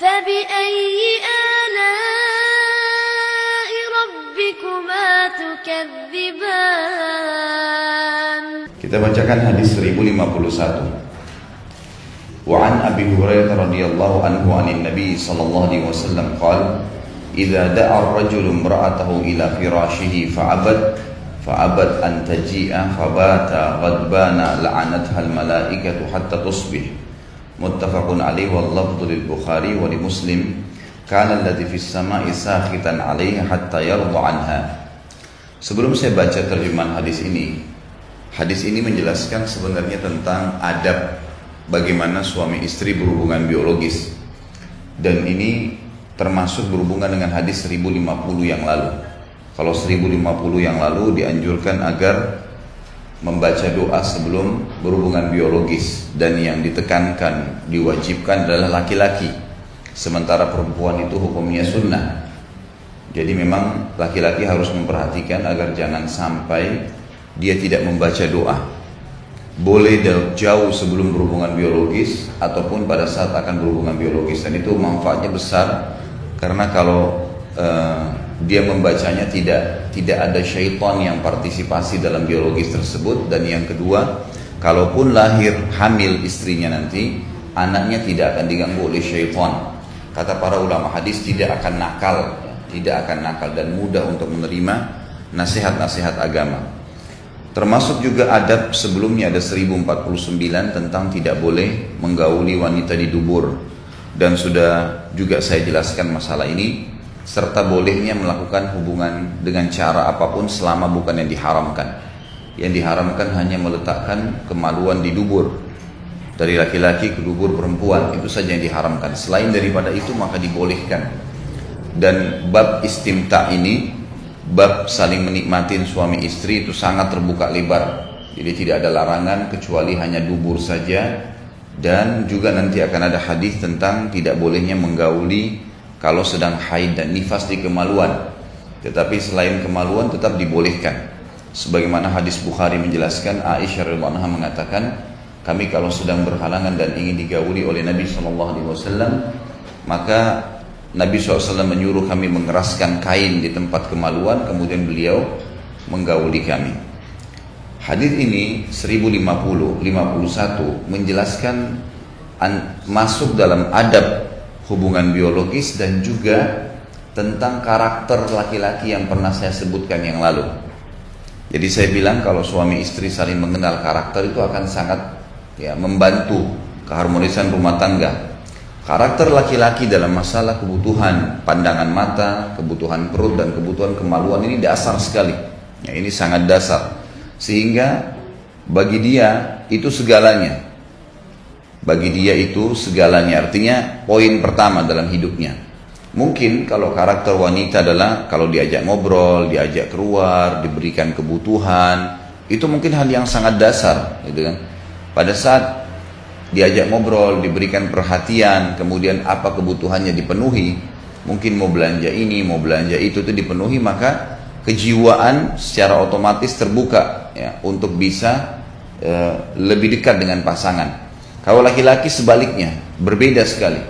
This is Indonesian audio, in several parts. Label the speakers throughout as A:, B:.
A: فبأي آلاء ربكما تكذبان.
B: Kita bacakan hadis 1051. Wa an Abi Hurairah radhiyallahu anhu 'anil Nabi sallallahu alaihi wasallam qala idza da'a ar-rajulu imra'atahu ila firashihi fa'abad an taji'a fabata ghadbana la'anatha al-mala'ikatu hatta tusbih. Muttafaqun alaihi wal lafdhu lil Bukhari wa li Muslim kana alladhi fis sama'i sakhitan 'alaiha hatta yarda 'anha. Sebelum saya baca terjemahan hadis ini menjelaskan sebenarnya tentang adab bagaimana suami istri berhubungan biologis. Dan ini termasuk berhubungan dengan hadis 1050 yang lalu. Kalau 1050 yang lalu dianjurkan agar membaca doa sebelum berhubungan biologis, dan yang ditekankan, diwajibkan adalah laki-laki, sementara perempuan itu hukumnya sunnah. Jadi memang laki-laki harus memperhatikan agar jangan sampai dia tidak membaca doa. Boleh jauh sebelum berhubungan biologis ataupun pada saat akan berhubungan biologis, dan itu manfaatnya besar karena kalau dia membacanya tidak ada syaitan yang partisipasi dalam biologis tersebut. Dan yang kedua, kalaupun lahir hamil istrinya nanti, anaknya tidak akan diganggu oleh syaitan. Kata para ulama hadis, tidak akan nakal dan mudah untuk menerima nasihat-nasihat agama. Termasuk juga adab sebelumnya ada 1049 tentang tidak boleh menggauli wanita di dubur, dan sudah juga saya jelaskan masalah ini, serta bolehnya melakukan hubungan dengan cara apapun selama bukan yang diharamkan. Yang diharamkan hanya meletakkan kemaluan di dubur dari laki-laki ke dubur perempuan, itu saja yang diharamkan. Selain daripada itu maka dibolehkan. Dan bab istimta ini, bab saling menikmatin suami istri, itu sangat terbuka lebar. Jadi tidak ada larangan kecuali hanya dubur saja. Dan juga nanti akan ada hadis tentang tidak bolehnya menggauli kalau sedang haid dan nifas di kemaluan. Tetapi selain kemaluan tetap dibolehkan. Sebagaimana hadis Bukhari menjelaskan, Aisyah radhiyallahu anha mengatakan, kami kalau sedang berhalangan dan ingin digauli oleh Nabi SAW, maka Nabi SAW menyuruh kami mengeraskan kain di tempat kemaluan, kemudian beliau menggauli kami. Hadis ini 1051 menjelaskan masuk dalam adab hubungan biologis dan juga tentang karakter laki-laki yang pernah saya sebutkan yang lalu. Jadi saya bilang kalau suami istri saling mengenal karakter itu akan sangat membantu keharmonisan rumah tangga. Karakter laki-laki dalam masalah kebutuhan pandangan mata, kebutuhan perut dan kebutuhan kemaluan ini dasar sekali. Ya, ini sangat dasar. Sehingga bagi dia itu segalanya. Bagi dia itu segalanya, artinya poin pertama dalam hidupnya. Mungkin kalau karakter wanita adalah kalau diajak ngobrol, diajak keluar, diberikan kebutuhan, itu mungkin hal yang sangat dasar, gitu kan. Pada saat diajak ngobrol, diberikan perhatian, kemudian apa kebutuhannya dipenuhi, mungkin mau belanja ini, mau belanja itu dipenuhi, maka kejiwaan secara otomatis terbuka ya, untuk bisa lebih dekat dengan pasangan. Kalau laki-laki sebaliknya, berbeda sekali.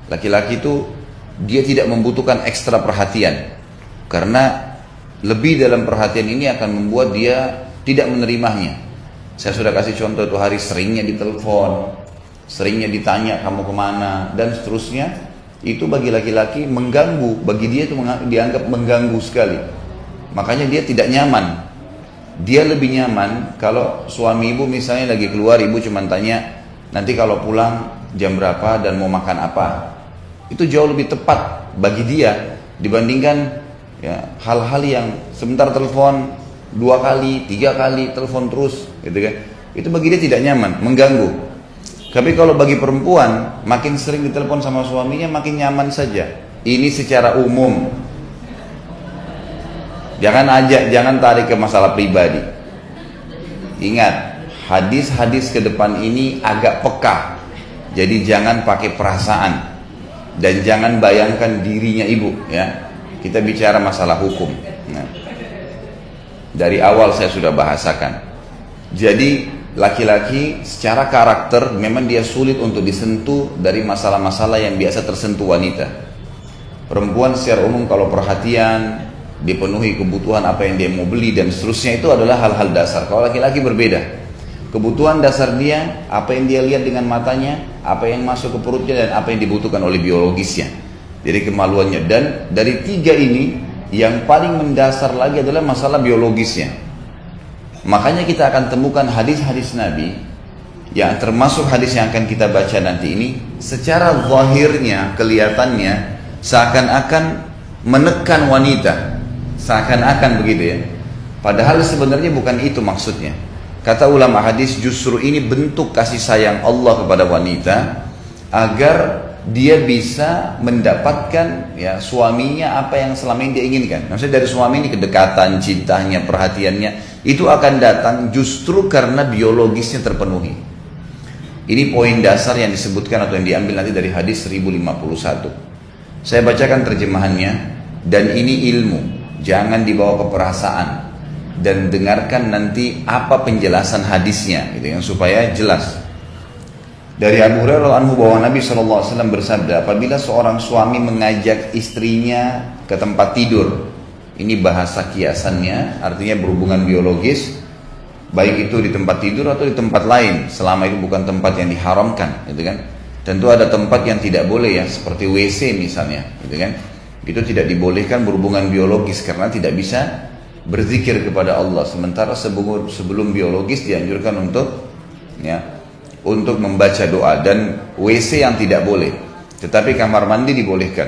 B: Laki-laki itu dia tidak membutuhkan ekstra perhatian, karena lebih dalam perhatian ini akan membuat dia tidak menerimanya. Saya sudah kasih contoh itu hari, seringnya ditelepon, seringnya ditanya kamu kemana, dan seterusnya. Itu bagi laki-laki mengganggu, bagi dia itu dianggap mengganggu sekali. Makanya dia tidak nyaman. Dia lebih nyaman kalau suami ibu misalnya lagi keluar, ibu cuma tanya, nanti kalau pulang jam berapa dan mau makan apa. Itu jauh lebih tepat bagi dia dibandingkan hal-hal yang sebentar telepon 2 kali, 3 kali telepon terus, gitu kan. Itu bagi dia tidak nyaman, mengganggu. Tapi kalau bagi perempuan, makin sering ditelepon sama suaminya makin nyaman saja. Ini secara umum. Jangan tarik ke masalah pribadi. Ingat, hadis-hadis ke depan ini agak peka. Jadi jangan pakai perasaan dan jangan bayangkan dirinya ibu, ya. Kita bicara masalah hukum. Nah, dari awal saya sudah bahasakan. Jadi laki-laki secara karakter memang dia sulit untuk disentuh dari masalah-masalah yang biasa tersentuh wanita. Perempuan secara umum kalau perhatian, dipenuhi kebutuhan apa yang dia mau beli dan seterusnya, itu adalah hal-hal dasar. Kalau laki-laki berbeda. Kebutuhan dasar dia, apa yang dia lihat dengan matanya, apa yang masuk ke perutnya, dan apa yang dibutuhkan oleh biologisnya. Jadi kemaluannya. Dan dari tiga ini, yang paling mendasar lagi adalah masalah biologisnya. Makanya kita akan temukan hadis-hadis Nabi, yang termasuk hadis yang akan kita baca nanti ini, secara zahirnya, kelihatannya, seakan-akan menekan wanita. Seakan-akan begitu ya. Padahal sebenarnya bukan itu maksudnya. Kata ulama hadis, justru ini bentuk kasih sayang Allah kepada wanita agar dia bisa mendapatkan ya suaminya apa yang selama ini dia inginkan. Maksudnya dari suami ini kedekatan, cintanya, perhatiannya itu akan datang justru karena biologisnya terpenuhi. Ini poin dasar yang disebutkan atau yang diambil nanti dari hadis 1051. Saya bacakan terjemahannya, dan ini ilmu, jangan dibawa ke perasaan. Dan dengarkan nanti apa penjelasan hadisnya gitu, yang supaya jelas. Dari Abu Hurairah anhu bahwa Nabi SAW bersabda, apabila seorang suami mengajak istrinya ke tempat tidur, ini bahasa kiasannya, artinya berhubungan biologis, baik itu di tempat tidur atau di tempat lain, selama itu bukan tempat yang diharamkan, gitu kan? Tentu ada tempat yang tidak boleh ya, seperti WC misalnya, gitu kan? Itu tidak dibolehkan berhubungan biologis karena tidak bisa berzikir kepada Allah. Sementara sebelum biologis dianjurkan untuk untuk membaca doa. Dan WC yang tidak boleh, tetapi kamar mandi dibolehkan.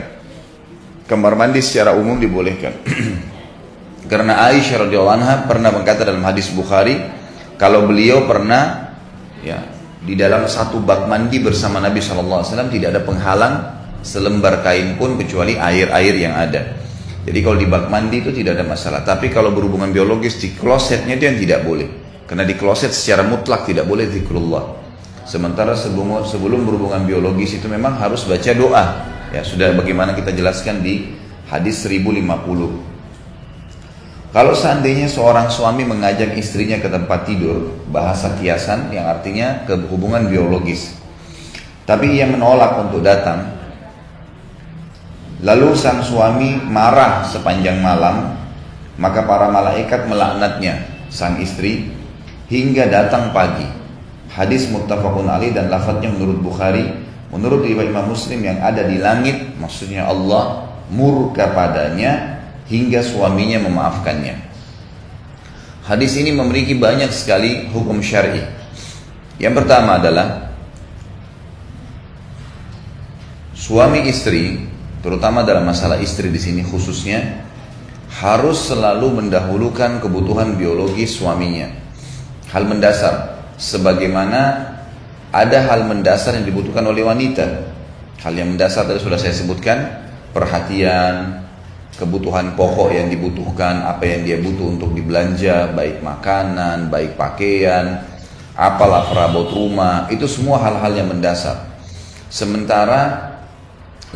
B: Kamar mandi secara umum dibolehkan. Karena Aisyah radhiyallahu anha pernah berkata dalam hadis Bukhari, kalau beliau pernah di dalam satu bak mandi bersama Nabi SAW, tidak ada penghalang selembar kain pun kecuali air-air yang ada. Jadi kalau di bak mandi itu tidak ada masalah. Tapi kalau berhubungan biologis di klosetnya itu yang tidak boleh. Karena di kloset secara mutlak tidak boleh zikrullah. Sementara sebelum berhubungan biologis itu memang harus baca doa. Ya sudah bagaimana kita jelaskan di hadis 1050. Kalau seandainya seorang suami mengajak istrinya ke tempat tidur, bahasa kiasan yang artinya ke hubungan biologis, tapi ia menolak untuk datang, lalu sang suami marah sepanjang malam, maka para malaikat melaknatnya, sang istri, hingga datang pagi. Hadis muttafaqun alaih dan lafadznya menurut Bukhari. Menurut riwayat Imam Muslim, yang ada di langit, maksudnya Allah, murka padanya hingga suaminya memaafkannya. Hadis ini memiliki banyak sekali hukum syar'i. Yang pertama adalah suami istri, terutama dalam masalah istri di sini khususnya, harus selalu mendahulukan kebutuhan biologis suaminya. Hal mendasar, sebagaimana ada hal mendasar yang dibutuhkan oleh wanita. Hal yang mendasar tadi sudah saya sebutkan, perhatian, kebutuhan pokok yang dibutuhkan, apa yang dia butuh untuk dibelanja, baik makanan, baik pakaian, apalah perabot rumah, itu semua hal-hal yang mendasar. Sementara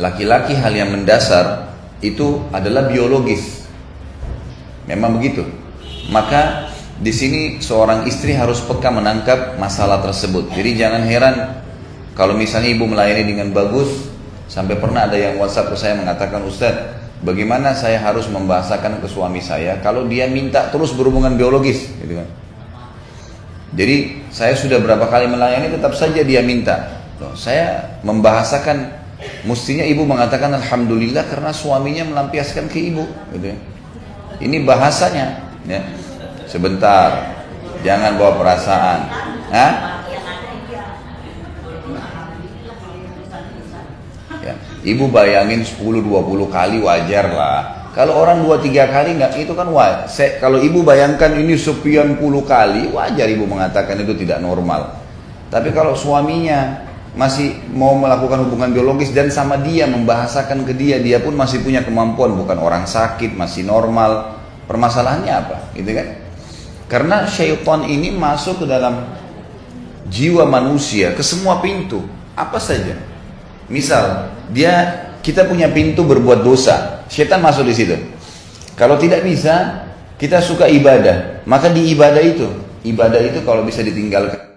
B: laki-laki hal yang mendasar itu adalah biologis. Memang begitu. Maka di sini seorang istri harus peka menangkap masalah tersebut. Jadi jangan heran kalau misalnya ibu melayani dengan bagus, sampai pernah ada yang WhatsApp ke saya mengatakan, Ustaz, bagaimana saya harus membahasakan ke suami saya kalau dia minta terus berhubungan biologis, gitu kan? Jadi saya sudah berapa kali melayani tetap saja dia minta. Saya membahasakan, mestinya ibu mengatakan alhamdulillah karena suaminya melampiaskan ke ibu, gitu ya. Ini bahasanya, ya. Sebentar, jangan bawa perasaan. Hah? Ya, ibu bayangin 10-20 kali wajar lah. Kalau orang 2-3 kali enggak, itu kan wajar. Kalau ibu bayangkan ini sekian puluh kali, wajar ibu mengatakan itu tidak normal. Tapi kalau suaminya masih mau melakukan hubungan biologis dan sama dia membahasakan ke dia, dia pun masih punya kemampuan, bukan orang sakit, masih normal. Permasalahannya apa? Gitu kan? Karena syaitan ini masuk ke dalam jiwa manusia, ke semua pintu, apa saja. Misal, kita punya pintu berbuat dosa, syaitan masuk di situ. Kalau tidak bisa, kita suka ibadah, maka di ibadah itu ibadah itu kalau bisa ditinggalkan